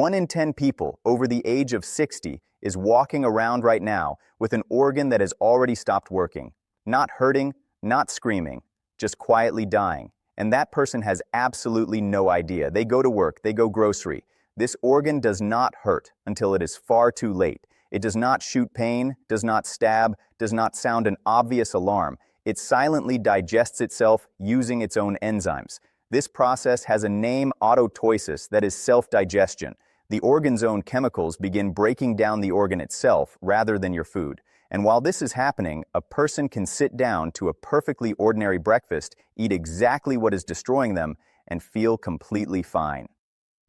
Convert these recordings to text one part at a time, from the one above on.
1 in 10 people over the age of 60 is walking around right now with an organ that has already stopped working. Not hurting, not screaming, just quietly dying. And that person has absolutely no idea. They go to work, they go grocery. This organ does not hurt until it is far too late. It does not shoot pain, does not stab, does not sound an obvious alarm. It silently digests itself using its own enzymes. This process has a name, autolysis, that is self-digestion. The organ's own chemicals begin breaking down the organ itself rather than your food. And while this is happening, a person can sit down to a perfectly ordinary breakfast, eat exactly what is destroying them, and feel completely fine.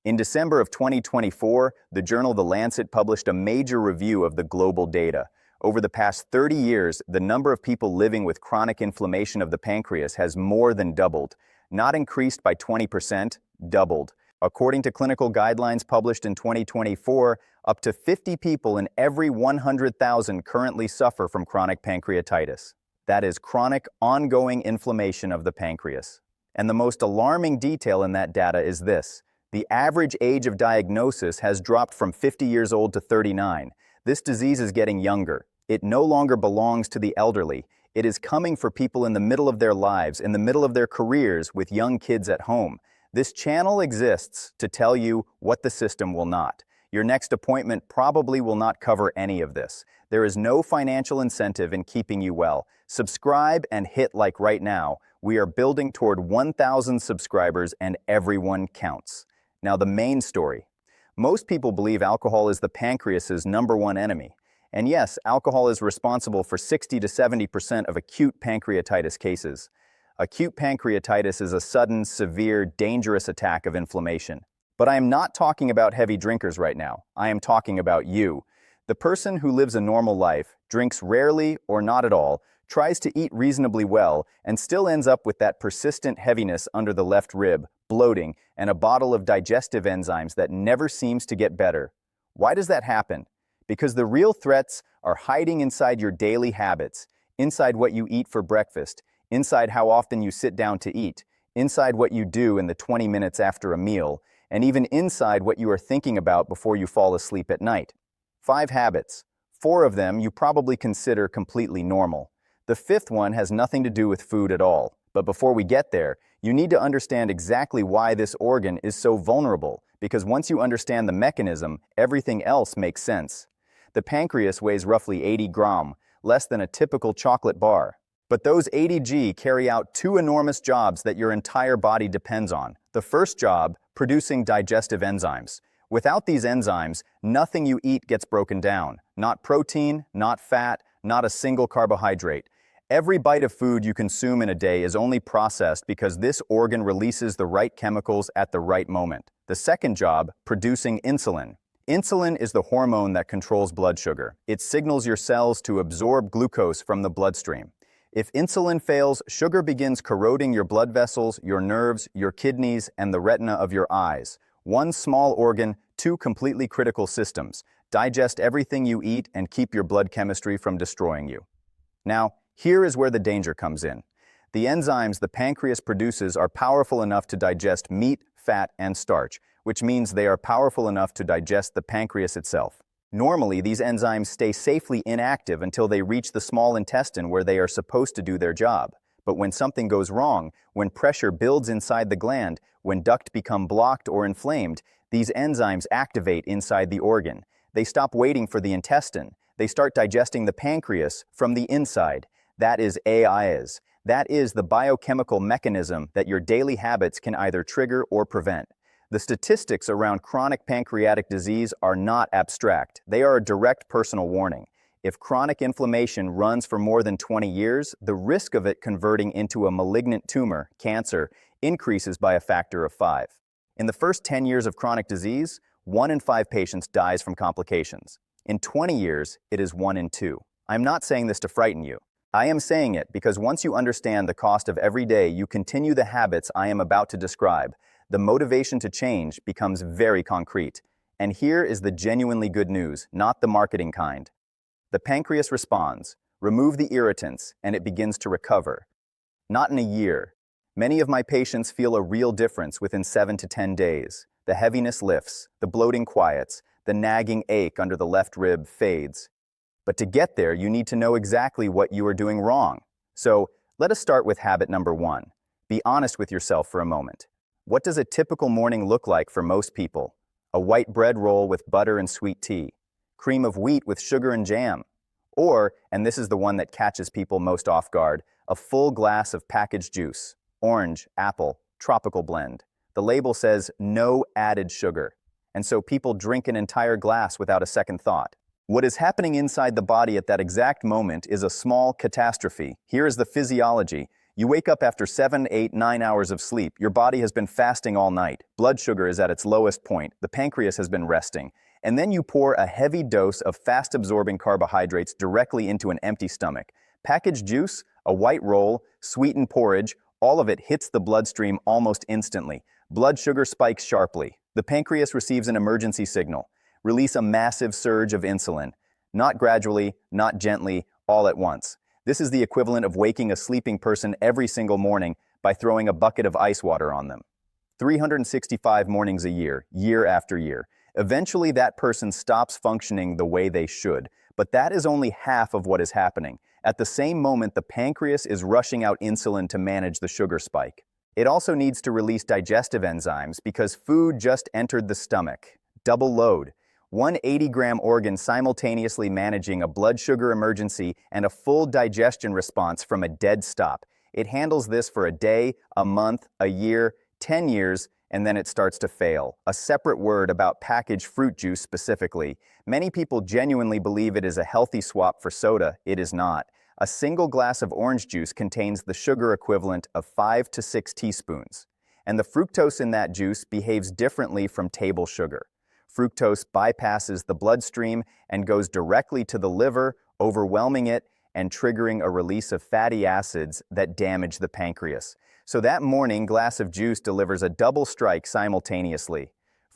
In December of 2024, the journal The Lancet published a major review of the global data. Over the past 30 years, the number of people living with chronic inflammation of the pancreas has more than doubled. Not increased by 20%, doubled. According to clinical guidelines published in 2024, up to 50 people in every 100,000 currently suffer from chronic pancreatitis. That is chronic, ongoing inflammation of the pancreas. And the most alarming detail in that data is this. The average age of diagnosis has dropped from 50 years old to 39. This disease is getting younger. It no longer belongs to the elderly. It is coming for people in the middle of their lives, in the middle of their careers, with young kids at home. This channel exists to tell you what the system will not. Your next appointment probably will not cover any of this. There is no financial incentive in keeping you well. Subscribe and hit like right now. We are building toward 1,000 subscribers and everyone counts. Now the main story. Most people believe alcohol is the pancreas's #1 enemy. And yes, alcohol is responsible for 60 to 70% of acute pancreatitis cases. Acute pancreatitis is a sudden, severe, dangerous attack of inflammation. But I am not talking about heavy drinkers right now. I am talking about you. The person who lives a normal life, drinks rarely or not at all, tries to eat reasonably well, and still ends up with that persistent heaviness under the left rib, bloating, and a bottle of digestive enzymes that never seems to get better. Why does that happen? Because the real threats are hiding inside your daily habits, inside what you eat for breakfast, inside how often you sit down to eat, inside what you do in the 20 minutes after a meal, and even inside what you are thinking about before you fall asleep at night. 5 habits. 4 of them you probably consider completely normal. The 5th one has nothing to do with food at all. But before we get there, you need to understand exactly why this organ is so vulnerable, because once you understand the mechanism, everything else makes sense. The pancreas weighs roughly 80 grams, less than a typical chocolate bar. But those 80 g carry out 2 enormous jobs that your entire body depends on. The first job, producing digestive enzymes. Without these enzymes, nothing you eat gets broken down. Not protein, not fat, not a single carbohydrate. Every bite of food you consume in a day is only processed because this organ releases the right chemicals at the right moment. The second job, producing insulin. Insulin is the hormone that controls blood sugar. It signals your cells to absorb glucose from the bloodstream. If insulin fails, sugar begins corroding your blood vessels, your nerves, your kidneys, and the retina of your eyes. 1 small organ, 2 completely critical systems. Digest everything you eat and keep your blood chemistry from destroying you. Now, here is where the danger comes in. The enzymes the pancreas produces are powerful enough to digest meat, fat, and starch, which means they are powerful enough to digest the pancreas itself. Normally, these enzymes stay safely inactive until they reach the small intestine where they are supposed to do their job. But when something goes wrong, when pressure builds inside the gland, when ducts become blocked or inflamed, these enzymes activate inside the organ. They stop waiting for the intestine. They start digesting the pancreas from the inside. That is AIs. That is the biochemical mechanism that your daily habits can either trigger or prevent. The statistics around chronic pancreatic disease are not abstract. They are a direct personal warning. If chronic inflammation runs for more than 20 years, the risk of it converting into a malignant tumor, cancer, increases by a factor of 5. In the first 10 years of chronic disease, 1 in 5 patients dies from complications. In 20 years, it is 1 in 2. I'm not saying this to frighten you. I am saying it because once you understand the cost of every day you continue the habits I am about to describe, the motivation to change becomes very concrete. And here is the genuinely good news, not the marketing kind. The pancreas responds, remove the irritants, and it begins to recover. Not in a year. Many of my patients feel a real difference within 7 to 10 days. The heaviness lifts, the bloating quiets, the nagging ache under the left rib fades. But to get there, you need to know exactly what you are doing wrong. So, let us start with habit number 1. Be honest with yourself for a moment. What does a typical morning look like for most people? A white bread roll with butter and sweet tea, cream of wheat with sugar and jam, or, and this is the one that catches people most off guard, a full glass of packaged juice, orange, apple, tropical blend. The label says no added sugar, and so people drink an entire glass without a second thought. What is happening inside the body at that exact moment is a small catastrophe. Here is the physiology. You wake up after 7, 8, 9 hours of sleep. Your body has been fasting all night. Blood sugar is at its lowest point. The pancreas has been resting. And then you pour a heavy dose of fast-absorbing carbohydrates directly into an empty stomach. Packaged juice, a white roll, sweetened porridge, all of it hits the bloodstream almost instantly. Blood sugar spikes sharply. The pancreas receives an emergency signal. Release a massive surge of insulin. Not gradually, not gently, all at once. This is the equivalent of waking a sleeping person every single morning by throwing a bucket of ice water on them. 365 mornings a year, year after year. Eventually that person stops functioning the way they should, but that is only half of what is happening. At the same moment, the pancreas is rushing out insulin to manage the sugar spike. It also needs to release digestive enzymes because food just entered the stomach. Double load. One 80-gram organ simultaneously managing a blood sugar emergency and a full digestion response from a dead stop. It handles this for a day, a month, a year, 10 years, and then it starts to fail. A separate word about packaged fruit juice specifically. Many people genuinely believe it is a healthy swap for soda. It is not. A single glass of orange juice contains the sugar equivalent of 5 to 6 teaspoons. And the fructose in that juice behaves differently from table sugar. Fructose bypasses the bloodstream and goes directly to the liver, overwhelming it and triggering a release of fatty acids that damage the pancreas. So that morning glass of juice delivers a double strike simultaneously.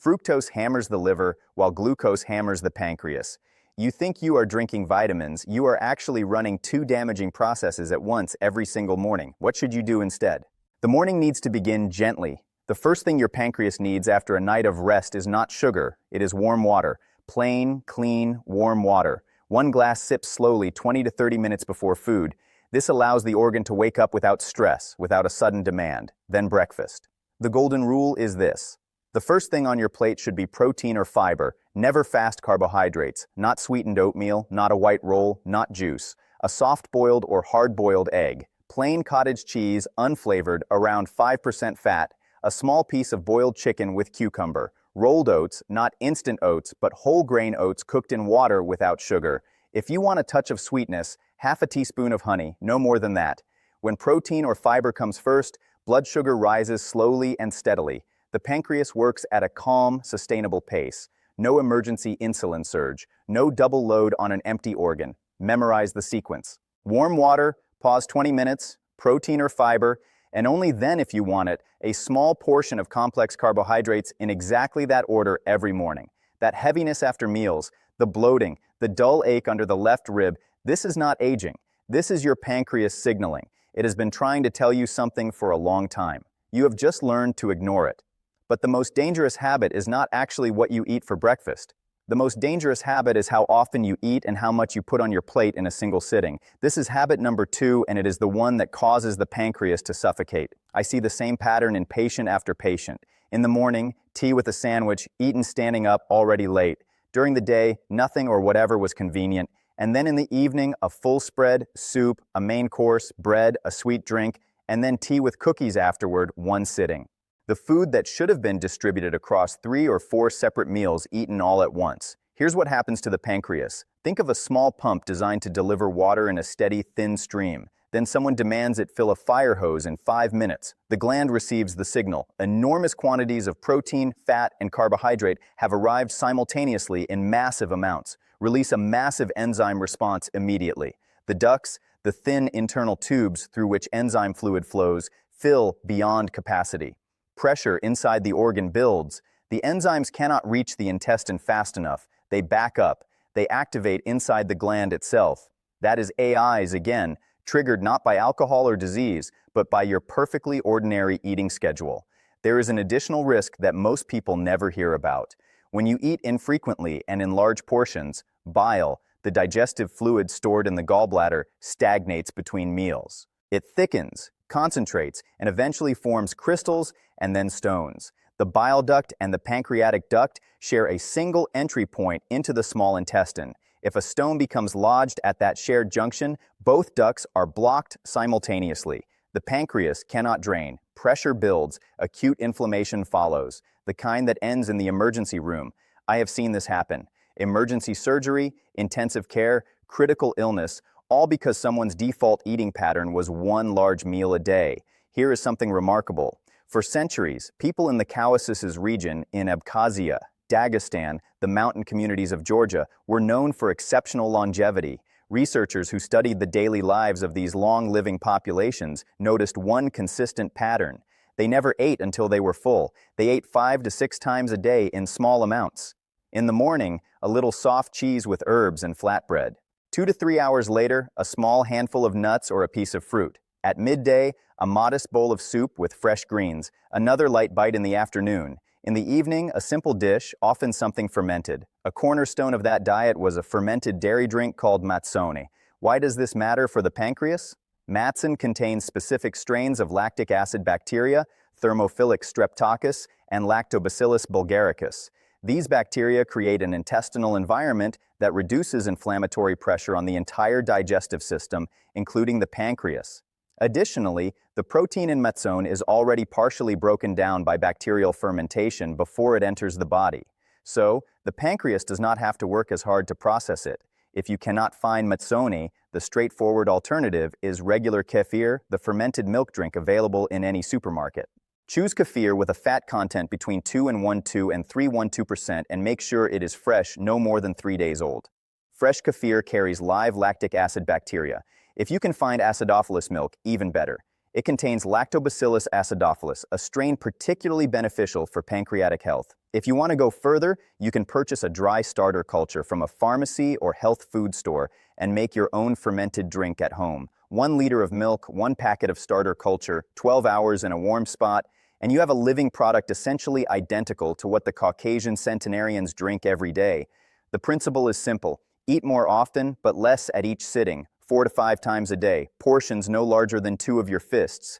Fructose hammers the liver while glucose hammers the pancreas. You think you are drinking vitamins, you are actually running 2 damaging processes at once every single morning. What should you do instead? The morning needs to begin gently. The first thing your pancreas needs after a night of rest is not sugar, it is warm water. Plain, clean, warm water. 1 glass sips slowly 20 to 30 minutes before food. This allows the organ to wake up without stress, without a sudden demand. Then breakfast. The golden rule is this. The first thing on your plate should be protein or fiber, never fast carbohydrates, not sweetened oatmeal, not a white roll, not juice. A soft-boiled or hard-boiled egg. Plain cottage cheese, unflavored, around 5% fat. A small piece of boiled chicken with cucumber, rolled oats, not instant oats, but whole grain oats cooked in water without sugar. If you want a touch of sweetness, half a teaspoon of honey, no more than that. When protein or fiber comes first, blood sugar rises slowly and steadily. The pancreas works at a calm, sustainable pace. No emergency insulin surge, no double load on an empty organ. Memorize the sequence. Warm water, pause 20 minutes, protein or fiber, and only then, if you want it, a small portion of complex carbohydrates in exactly that order every morning. That heaviness after meals, the bloating, the dull ache under the left rib, this is not aging. This is your pancreas signaling. It has been trying to tell you something for a long time. You have just learned to ignore it. But the most dangerous habit is not actually what you eat for breakfast. The most dangerous habit is how often you eat and how much you put on your plate in a single sitting. This is habit number 2, and it is the one that causes the pancreas to suffocate. I see the same pattern in patient after patient. In the morning, tea with a sandwich, eaten standing up, already late. During the day, nothing or whatever was convenient. And then in the evening, a full spread, soup, a main course, bread, a sweet drink, and then tea with cookies afterward, one sitting. The food that should have been distributed across 3 or 4 separate meals eaten all at once. Here's what happens to the pancreas. Think of a small pump designed to deliver water in a steady, thin stream. Then someone demands it fill a fire hose in 5 minutes. The gland receives the signal. Enormous quantities of protein, fat, and carbohydrate have arrived simultaneously in massive amounts. Release a massive enzyme response immediately. The ducts, the thin internal tubes through which enzyme fluid flows, fill beyond capacity. Pressure inside the organ builds. The enzymes cannot reach the intestine fast enough. They back up. They activate inside the gland itself. That is AIs again, triggered not by alcohol or disease, but by your perfectly ordinary eating schedule. there is an additional risk that most people never hear about. When you eat infrequently and in large portions, bile, the digestive fluid stored in the gallbladder, stagnates between meals. It thickens, concentrates, and eventually forms crystals and then stones. The bile duct and the pancreatic duct share a single entry point into the small intestine. If a stone becomes lodged at that shared junction, both ducts are blocked simultaneously. The pancreas cannot drain, pressure builds, acute inflammation follows, the kind that ends in the emergency room. I have seen this happen. Emergency surgery, intensive care, critical illness, all because someone's default eating pattern was one large meal a day. Here is something remarkable. For centuries, people in the Caucasus region in Abkhazia, Dagestan, the mountain communities of Georgia, were known for exceptional longevity. Researchers who studied the daily lives of these long-living populations noticed one consistent pattern. They never ate until they were full. They ate 5 to 6 times a day in small amounts. In the morning, a little soft cheese with herbs and flatbread. 2 to 3 hours later, a small handful of nuts or a piece of fruit. At midday, a modest bowl of soup with fresh greens, another light bite in the afternoon. In the evening, a simple dish, often something fermented. A cornerstone of that diet was a fermented dairy drink called matsone. Why does this matter for the pancreas? Matson contains specific strains of lactic acid bacteria, Thermophilus streptococcus, and Lactobacillus bulgaricus. These bacteria create an intestinal environment that reduces inflammatory pressure on the entire digestive system, including the pancreas. Additionally, the protein in matsone is already partially broken down by bacterial fermentation before it enters the body. So, the pancreas does not have to work as hard to process it. If you cannot find matsone, the straightforward alternative is regular kefir, the fermented milk drink available in any supermarket. Choose kefir with a fat content between 2.12% and 3.12% and make sure it is fresh, no more than 3 days old. Fresh kefir carries live lactic acid bacteria. If you can find acidophilus milk, even better. It contains Lactobacillus acidophilus, a strain particularly beneficial for pancreatic health. If you want to go further, you can purchase a dry starter culture from a pharmacy or health food store and make your own fermented drink at home. 1 liter of milk, 1 packet of starter culture, 12 hours in a warm spot, and you have a living product essentially identical to what the Caucasian centenarians drink every day. The principle is simple. Eat more often, but less at each sitting. 4 to 5 times a day, portions no larger than 2 of your fists.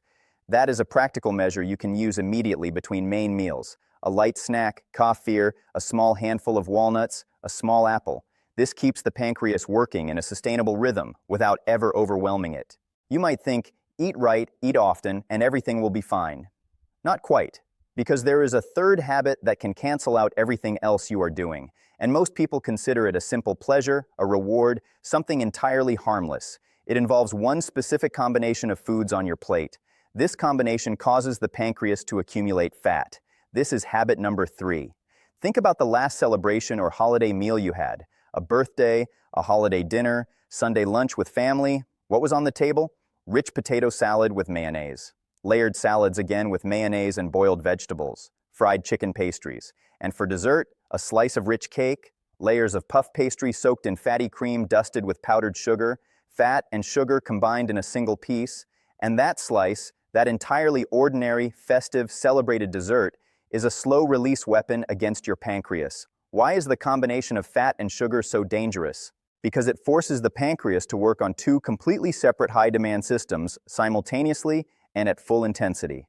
That is a practical measure you can use immediately between main meals. A light snack, kefir, a small handful of walnuts, a small apple. This keeps the pancreas working in a sustainable rhythm without ever overwhelming it. You might think, eat right, eat often, and everything will be fine. Not quite, because there is a third habit that can cancel out everything else you are doing. And most people consider it a simple pleasure, a reward, something entirely harmless. It involves one specific combination of foods on your plate. This combination causes the pancreas to accumulate fat. This is habit number 3. Think about the last celebration or holiday meal you had. A birthday, a holiday dinner, Sunday lunch with family. What was on the table? Rich potato salad with mayonnaise. Layered salads again with mayonnaise and boiled vegetables. Fried chicken pastries. And for dessert, a slice of rich cake, layers of puff pastry soaked in fatty cream dusted with powdered sugar, fat and sugar combined in a single piece, and that slice, that entirely ordinary, festive, celebrated dessert, is a slow-release weapon against your pancreas. Why is the combination of fat and sugar so dangerous? Because it forces the pancreas to work on 2 completely separate high-demand systems simultaneously and at full intensity.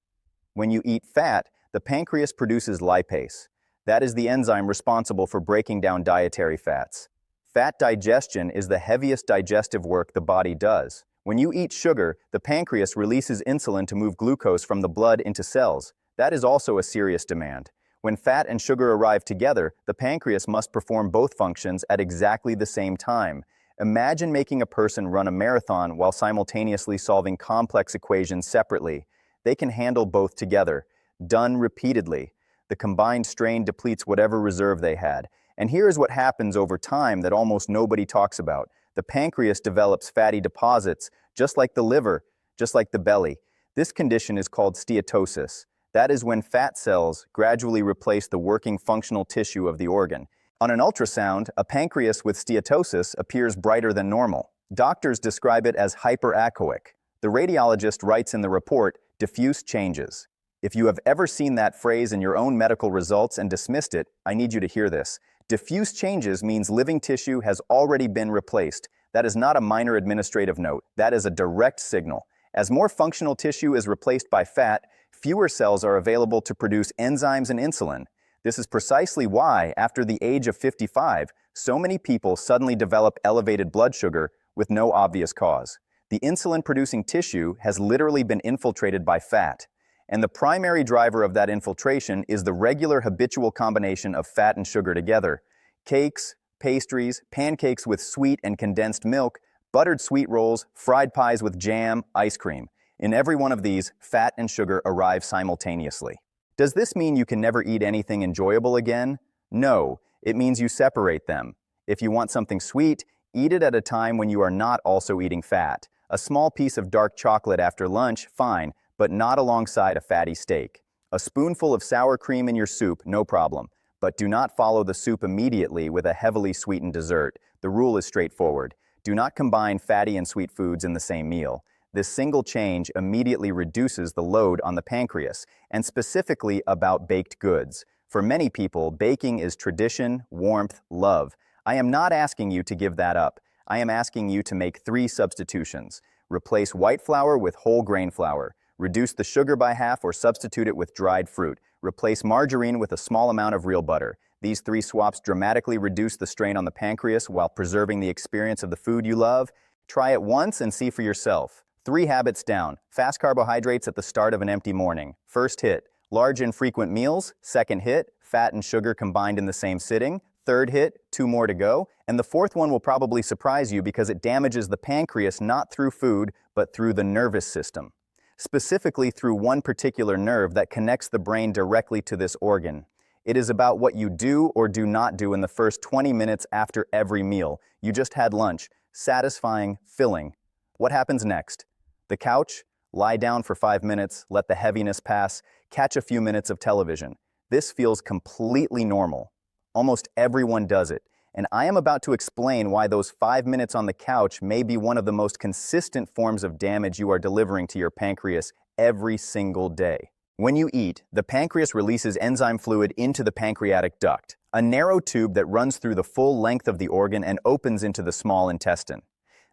When you eat fat, the pancreas produces lipase. That is the enzyme responsible for breaking down dietary fats. Fat digestion is the heaviest digestive work the body does. When you eat sugar, the pancreas releases insulin to move glucose from the blood into cells. That is also a serious demand. When fat and sugar arrive together, the pancreas must perform both functions at exactly the same time. Imagine making a person run a marathon while simultaneously solving complex equations separately. They can handle both together. Done repeatedly. The combined strain depletes whatever reserve they had. And here is what happens over time that almost nobody talks about. The pancreas develops fatty deposits, just like the liver, just like the belly. This condition is called steatosis. That is when fat cells gradually replace the working functional tissue of the organ. On an ultrasound, a pancreas with steatosis appears brighter than normal. Doctors describe it as hyperachoic. The radiologist writes in the report, diffuse changes. If you have ever seen that phrase in your own medical results and dismissed it, I need you to hear this. Diffuse changes means living tissue has already been replaced. That is not a minor administrative note. That is a direct signal. As more functional tissue is replaced by fat, fewer cells are available to produce enzymes and insulin. This is precisely why, after the age of 55, so many people suddenly develop elevated blood sugar with no obvious cause. The insulin-producing tissue has literally been infiltrated by fat. And the primary driver of that infiltration is the regular habitual combination of fat and sugar together. Cakes, pastries, pancakes with sweet and condensed milk, buttered sweet rolls, fried pies with jam, ice cream. In every one of these, fat and sugar arrive simultaneously. Does this mean you can never eat anything enjoyable again? No, it means you separate them. If you want something sweet, eat it at a time when you are not also eating fat. A small piece of dark chocolate after lunch, fine, but not alongside a fatty steak. A spoonful of sour cream in your soup, no problem. But do not follow the soup immediately with a heavily sweetened dessert. The rule is straightforward. Do not combine fatty and sweet foods in the same meal. This single change immediately reduces the load on the pancreas, and specifically about baked goods. For many people, baking is tradition, warmth, love. I am not asking you to give that up. I am asking you to make 3 substitutions. Replace white flour with whole grain flour. Reduce the sugar by half or substitute it with dried fruit. Replace margarine with a small amount of real butter. These 3 swaps dramatically reduce the strain on the pancreas while preserving the experience of the food you love. Try it once and see for yourself. 3 habits down. Fast carbohydrates at the start of an empty morning. First hit, large infrequent meals. Second hit, fat and sugar combined in the same sitting. Third hit, 2 more to go. And the fourth one will probably surprise you because it damages the pancreas not through food, but through the nervous system. Specifically through one particular nerve that connects the brain directly to this organ. It is about what you do or do not do in the first 20 minutes after every meal. You just had lunch. Satisfying, filling. What happens next? The couch? Lie down for 5 minutes, let the heaviness pass, catch a few minutes of television. This feels completely normal. Almost everyone does it. And I am about to explain why those 5 minutes on the couch may be one of the most consistent forms of damage you are delivering to your pancreas every single day. When you eat, the pancreas releases enzyme fluid into the pancreatic duct, a narrow tube that runs through the full length of the organ and opens into the small intestine.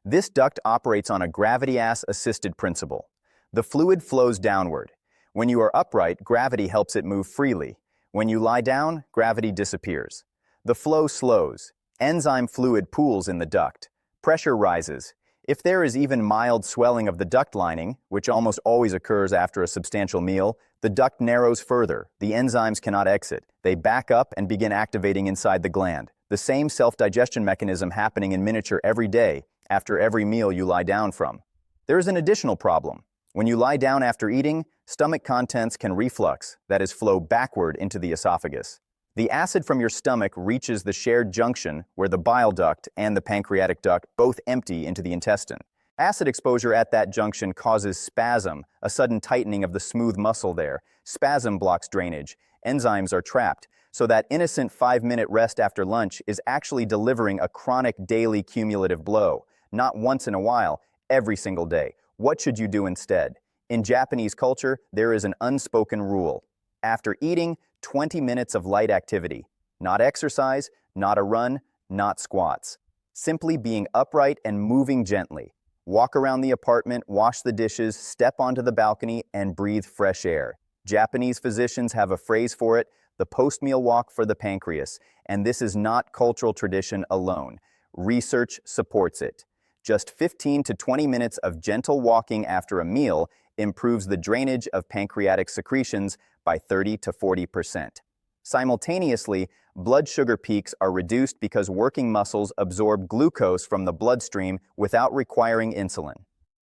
This duct operates on a gravity-assisted principle. The fluid flows downward. When you are upright, gravity helps it move freely. When you lie down, gravity disappears. The flow slows. Enzyme fluid pools in the duct. Pressure rises. If there is even mild swelling of the duct lining, which almost always occurs after a substantial meal, the duct narrows further. The enzymes cannot exit. They back up and begin activating inside the gland. The same self-digestion mechanism happening in miniature every day, after every meal you lie down from. There is an additional problem. When you lie down after eating, stomach contents can reflux, that is, flow backward into the esophagus. The acid from your stomach reaches the shared junction where the bile duct and the pancreatic duct both empty into the intestine. Acid exposure at that junction causes spasm, a sudden tightening of the smooth muscle there. Spasm blocks drainage. Enzymes are trapped, so that innocent 5-minute rest after lunch is actually delivering a chronic daily cumulative blow. Not once in a while, every single day. What should you do instead? In Japanese culture, there is an unspoken rule. After eating, 20 minutes of light activity. Not exercise, not a run, not squats. Simply being upright and moving gently. Walk around the apartment, wash the dishes, step onto the balcony, and breathe fresh air. Japanese physicians have a phrase for it, the post-meal walk for the pancreas, and this is not cultural tradition alone. Research supports it. Just 15 to 20 minutes of gentle walking after a meal improves the drainage of pancreatic secretions by 30 to 40%. Simultaneously, blood sugar peaks are reduced because working muscles absorb glucose from the bloodstream without requiring insulin.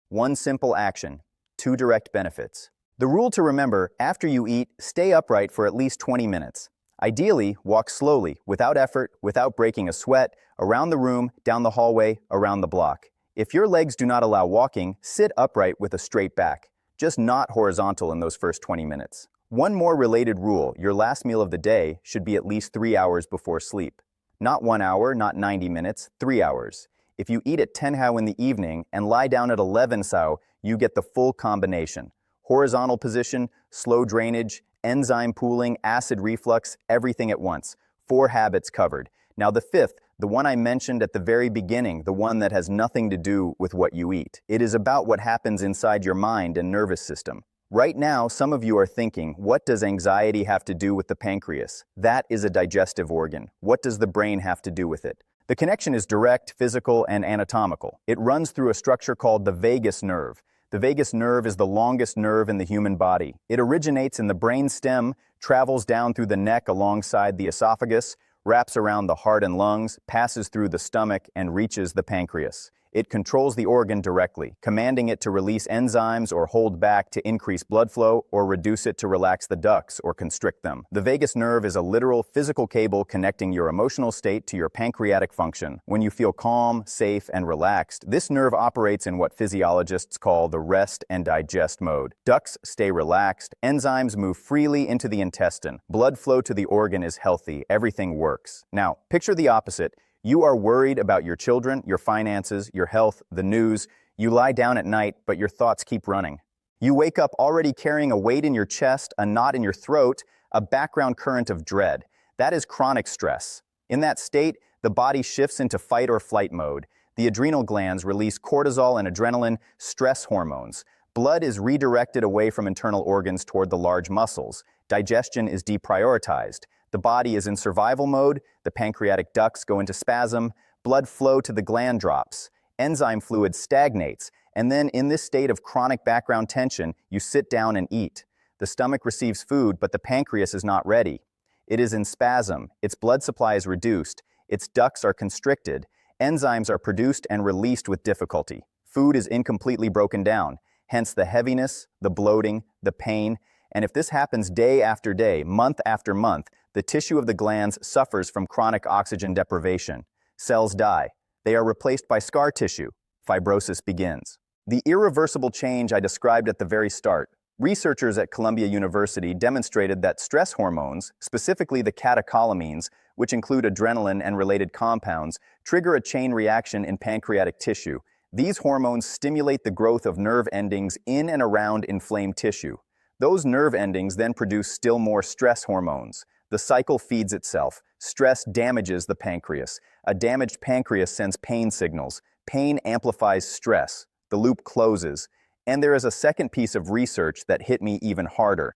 One simple action, 2 direct benefits. The rule to remember, after you eat, stay upright for at least 20 minutes. Ideally, walk slowly, without effort, without breaking a sweat, around the room, down the hallway, around the block. If your legs do not allow walking, sit upright with a straight back, just not horizontal in those first 20 minutes. One more related rule, your last meal of the day should be at least 3 hours before sleep. Not 1 hour, not 90 minutes, 3 hours. If you eat at 10 how in the evening and lie down at 11 sao, you get the full combination. Horizontal position, slow drainage, enzyme pooling, acid reflux, everything at once. 4 habits covered. Now the fifth, the one I mentioned at the very beginning, the one that has nothing to do with what you eat. It is about what happens inside your mind and nervous system. Right now, some of you are thinking, what does anxiety have to do with the pancreas? That is a digestive organ. What does the brain have to do with it? The connection is direct, physical, and anatomical. It runs through a structure called the vagus nerve. The vagus nerve is the longest nerve in the human body. It originates in the brain stem, travels down through the neck alongside the esophagus, wraps around the heart and lungs, passes through the stomach, and reaches the pancreas. It controls the organ directly, commanding it to release enzymes or hold back to increase blood flow or reduce it to relax the ducts or constrict them. The vagus nerve is a literal physical cable connecting your emotional state to your pancreatic function. When you feel calm, safe, and relaxed, this nerve operates in what physiologists call the rest and digest mode. Ducts stay relaxed, enzymes move freely into the intestine, blood flow to the organ is healthy, everything works. Now, picture the opposite. You are worried about your children, your finances, your health, the news. You lie down at night, but your thoughts keep running. You wake up already carrying a weight in your chest, a knot in your throat, a background current of dread. That is chronic stress. In that state, the body shifts into fight or flight mode. The adrenal glands release cortisol and adrenaline, stress hormones. Blood is redirected away from internal organs toward the large muscles. Digestion is deprioritized. The body is in survival mode, the pancreatic ducts go into spasm, blood flow to the gland drops, enzyme fluid stagnates, and then in this state of chronic background tension, you sit down and eat. The stomach receives food, but the pancreas is not ready. It is in spasm, its blood supply is reduced, its ducts are constricted, enzymes are produced and released with difficulty. Food is incompletely broken down, hence the heaviness, the bloating, the pain, and if this happens day after day, month after month, the tissue of the glands suffers from chronic oxygen deprivation. Cells die. They are replaced by scar tissue. Fibrosis begins. The irreversible change I described at the very start. Researchers at Columbia University demonstrated that stress hormones, specifically the catecholamines, which include adrenaline and related compounds, trigger a chain reaction in pancreatic tissue. These hormones stimulate the growth of nerve endings in and around inflamed tissue. Those nerve endings then produce still more stress hormones. The cycle feeds itself. Stress damages the pancreas. A damaged pancreas sends pain signals. Pain amplifies stress. The loop closes. And there is a second piece of research that hit me even harder.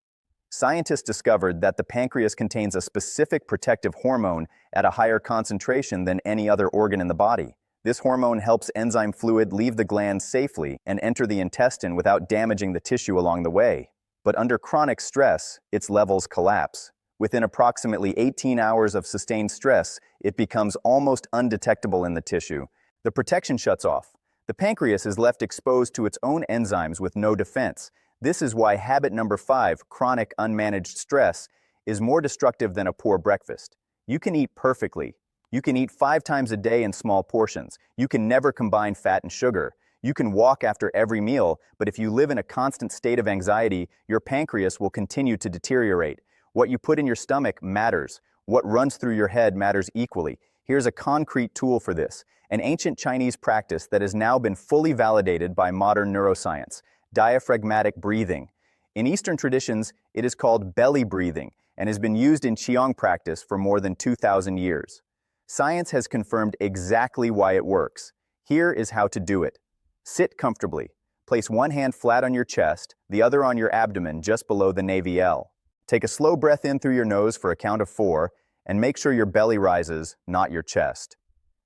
Scientists discovered that the pancreas contains a specific protective hormone at a higher concentration than any other organ in the body. This hormone helps enzyme fluid leave the gland safely and enter the intestine without damaging the tissue along the way. But under chronic stress, its levels collapse. Within approximately 18 hours of sustained stress, it becomes almost undetectable in the tissue. The protection shuts off. The pancreas is left exposed to its own enzymes with no defense. This is why habit number 5, chronic unmanaged stress, is more destructive than a poor breakfast. You can eat perfectly. You can eat 5 times a day in small portions. You can never combine fat and sugar. You can walk after every meal, but if you live in a constant state of anxiety, your pancreas will continue to deteriorate. What you put in your stomach matters. What runs through your head matters equally. Here's a concrete tool for this, an ancient Chinese practice that has now been fully validated by modern neuroscience, diaphragmatic breathing. In Eastern traditions, it is called belly breathing and has been used in Qigong practice for more than 2,000 years. Science has confirmed exactly why it works. Here is how to do it. Sit comfortably. Place one hand flat on your chest, the other on your abdomen just below the navel. Take a slow breath in through your nose for a count of 4, and make sure your belly rises, not your chest.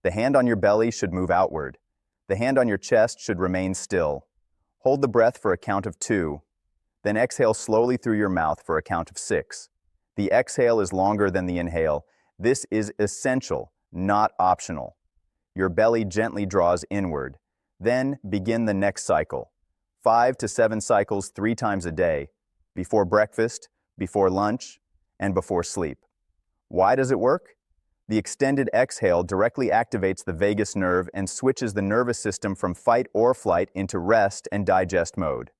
The hand on your belly should move outward. The hand on your chest should remain still. Hold the breath for a count of 2. Then exhale slowly through your mouth for a count of 6. The exhale is longer than the inhale. This is essential, not optional. Your belly gently draws inward. Then begin the next cycle. 5 to 7 cycles 3 times a day, before breakfast, before lunch, and before sleep. Why does it work? The extended exhale directly activates the vagus nerve and switches the nervous system from fight or flight into rest and digest mode.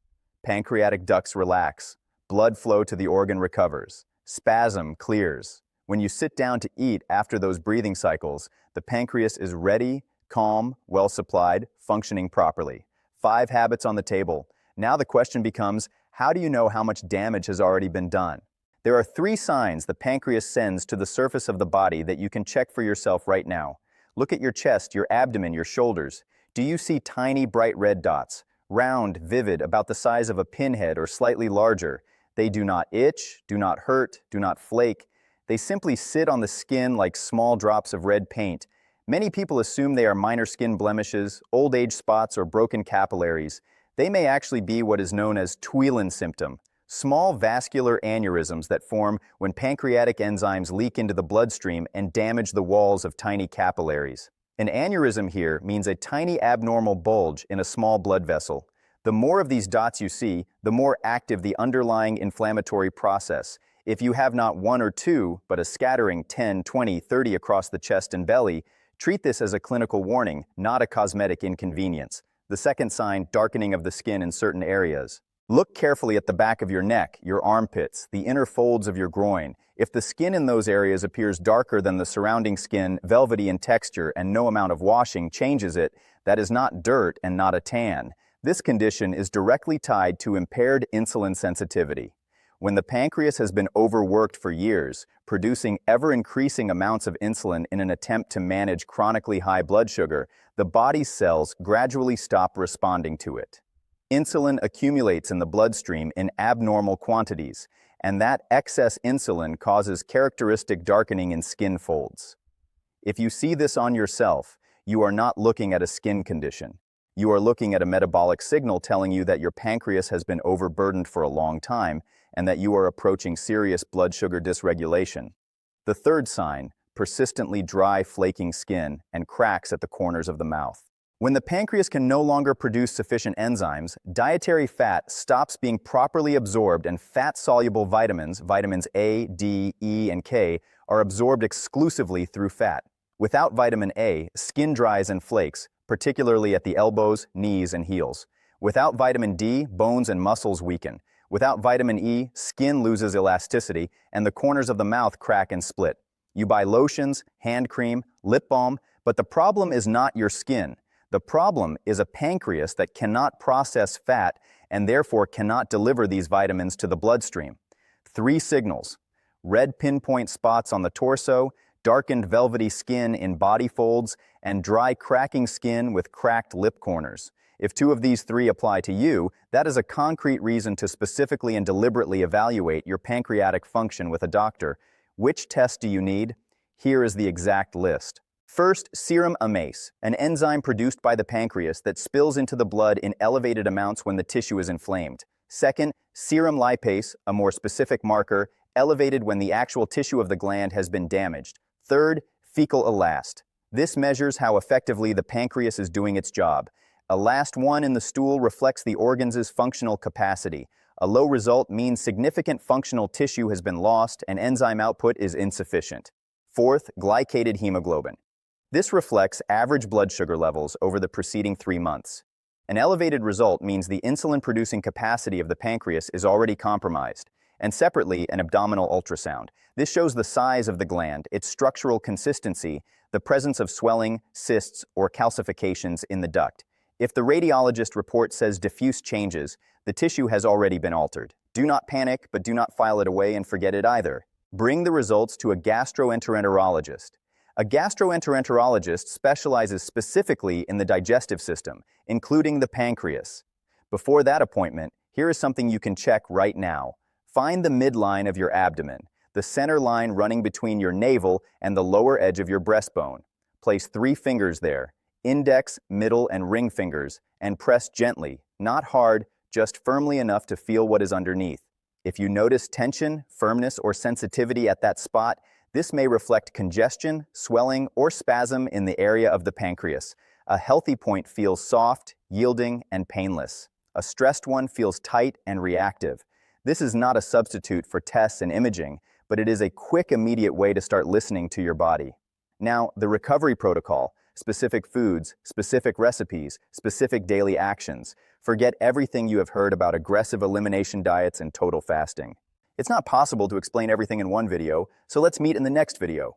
Pancreatic ducts relax. Blood flow to the organ recovers. Spasm clears. When you sit down to eat after those breathing cycles, the pancreas is ready, calm, well supplied, functioning properly. 5 habits on the table. Now the question becomes, How do you know how much damage has already been done? There are 3 signs the pancreas sends to the surface of the body that you can check for yourself right now. Look at your chest, your abdomen, your shoulders. Do you see tiny bright red dots? Round, vivid, about the size of a pinhead or slightly larger. They do not itch, do not hurt, do not flake. They simply sit on the skin like small drops of red paint. Many people assume they are minor skin blemishes, old age spots, or broken capillaries. They may actually be what is known as Twelin symptom, small vascular aneurysms that form when pancreatic enzymes leak into the bloodstream and damage the walls of tiny capillaries. An aneurysm here means a tiny abnormal bulge in a small blood vessel. The more of these dots you see, the more active the underlying inflammatory process. If you have not 1 or 2, but a scattering 10, 20, 30 across the chest and belly, treat this as a clinical warning, not a cosmetic inconvenience. The second sign, darkening of the skin in certain areas. Look carefully at the back of your neck, your armpits, the inner folds of your groin. If the skin in those areas appears darker than the surrounding skin, velvety in texture, and no amount of washing changes it, that is not dirt and not a tan. This condition is directly tied to impaired insulin sensitivity. When the pancreas has been overworked for years, producing ever-increasing amounts of insulin in an attempt to manage chronically high blood sugar, the body's cells gradually stop responding to it. Insulin accumulates in the bloodstream in abnormal quantities, and that excess insulin causes characteristic darkening in skin folds. If you see this on yourself, you are not looking at a skin condition. You are looking at a metabolic signal telling you that your pancreas has been overburdened for a long time and that you are approaching serious blood sugar dysregulation. The third sign, persistently dry, flaking skin and cracks at the corners of the mouth. When the pancreas can no longer produce sufficient enzymes, dietary fat stops being properly absorbed and fat-soluble vitamins, vitamins A, D, E, and K, are absorbed exclusively through fat. Without vitamin A, skin dries and flakes, particularly at the elbows, knees, and heels. Without vitamin D, bones and muscles weaken. Without vitamin E, skin loses elasticity, and the corners of the mouth crack and split. You buy lotions, hand cream, lip balm, but the problem is not your skin. The problem is a pancreas that cannot process fat and therefore cannot deliver these vitamins to the bloodstream. 3 signals: red pinpoint spots on the torso, darkened velvety skin in body folds, and dry cracking skin with cracked lip corners. If 2 of these 3 apply to you, that is a concrete reason to specifically and deliberately evaluate your pancreatic function with a doctor. Which test do you need? Here is the exact list. First, serum amase, an enzyme produced by the pancreas that spills into the blood in elevated amounts when the tissue is inflamed. Second, serum lipase, a more specific marker, elevated when the actual tissue of the gland has been damaged. Third, fecal elast. This measures how effectively the pancreas is doing its job. Elast 1 in the stool reflects the organ's functional capacity. A low result means significant functional tissue has been lost and enzyme output is insufficient. Fourth, glycated hemoglobin. This reflects average blood sugar levels over the preceding 3 months. An elevated result means the insulin-producing capacity of the pancreas is already compromised. And separately, an abdominal ultrasound. This shows the size of the gland, its structural consistency, the presence of swelling, cysts, or calcifications in the duct. If the radiologist report says diffuse changes, the tissue has already been altered. Do not panic, but do not file it away and forget it either. Bring the results to a gastroenterologist. A gastroenterologist specializes specifically in the digestive system, including the pancreas. Before that appointment, here is something you can check right now. Find the midline of your abdomen, the center line running between your navel and the lower edge of your breastbone. Place 3 fingers there, index, middle, and ring fingers, and press gently, not hard, just firmly enough to feel what is underneath. If you notice tension, firmness, or sensitivity at that spot, this may reflect congestion, swelling, or spasm in the area of the pancreas. A healthy point feels soft, yielding, and painless. A stressed one feels tight and reactive. This is not a substitute for tests and imaging, but it is a quick, immediate way to start listening to your body. Now, the recovery protocol, specific foods, specific recipes, specific daily actions. Forget everything you have heard about aggressive elimination diets and total fasting. It's not possible to explain everything in one video, so let's meet in the next video.